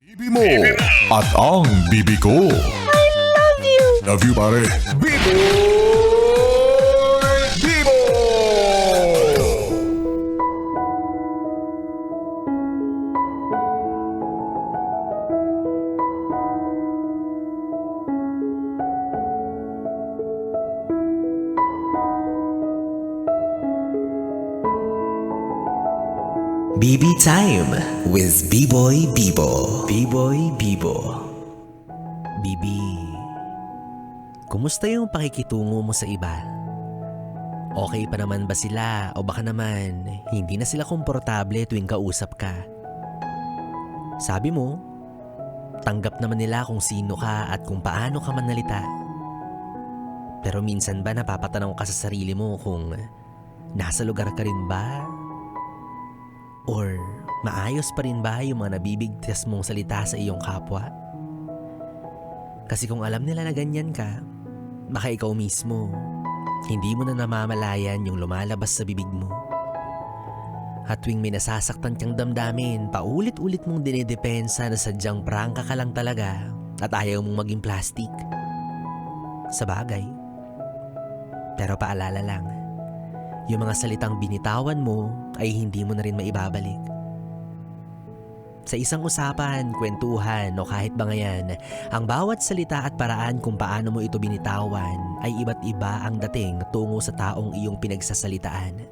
Bibi mo at ang bibi ko. I love you! Love you, pare. Bibo! Bibo! BB Time with B-Boy Bibo. B-Boy Bibo. Bibi, kumusta yung pakikitungo mo sa iba? Okay pa naman ba sila o baka naman hindi na sila komportable tuwing kausap ka? Sabi mo, tanggap naman nila kung sino ka at kung paano ka manalita. Pero minsan ba napapatanaw ka sa sarili mo kung nasa lugar ka rin ba? Or maayos pa rin ba yung mga nabibigtas mong salita sa iyong kapwa? Kasi kung alam nila na ganyan ka, baka ikaw mismo, hindi mo na namamalayan yung lumalabas sa bibig mo. At tuwing may nasasaktan kang damdamin, paulit-ulit mong dinidepensa na sadyang prangka ka lang talaga at ayaw mong maging plastic. Sa bagay. Pero paalala lang, yung mga salitang binitawan mo ay hindi mo na rin maibabalik. Sa isang usapan, kwentuhan o kahit bangayan, ang bawat salita at paraan kung paano mo ito binitawan ay iba't iba ang dating tungo sa taong iyong pinagsasalitaan.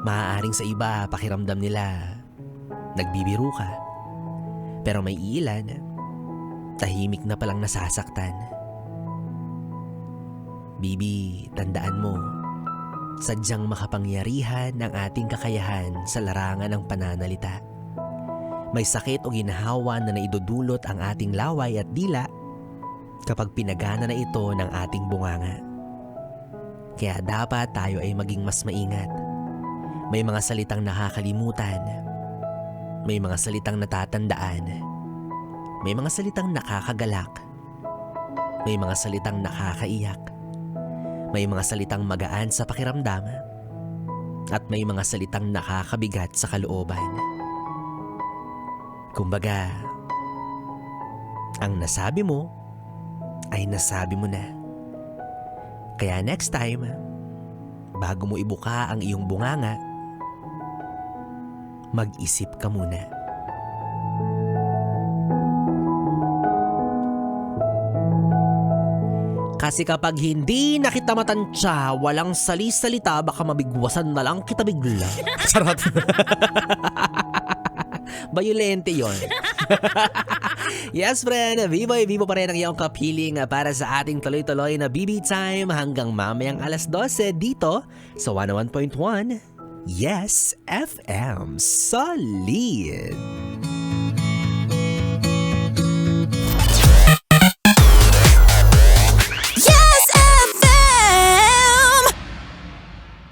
Maaaring sa iba, pakiramdam nila, nagbibiro ka. Pero may ilan, tahimik na palang nasasaktan. Bibi, tandaan mo, sadyang makapangyarihan ang ating kakayahan sa larangan ng pananalita. May sakit o ginhawa na naidudulot ang ating laway at dila kapag pinagana na ito ng ating bunganga. Kaya dapat tayo ay maging mas maingat. May mga salitang nakakalimutan. May mga salitang natatandaan. May mga salitang nakakagalak. May mga salitang nakakaiyak. May mga salitang magaan sa pakiramdam at may mga salitang nakakabigat sa kalooban. Kumbaga, ang nasabi mo ay nasabi mo na. Kaya next time, bago mo ibuka ang iyong bunganga, mag-isip ka muna. Kasi kapag hindi na kita matansya, walang sali-salita, baka mabigwasan na lang kita bigla. Sarap. Bayolente yon. Yes, friend. Vivo pa rin ang iyong kapiling para sa ating tuloy-tuloy na BB Time hanggang mamayang alas 12 dito sa 101.1 Yes FM. Solid.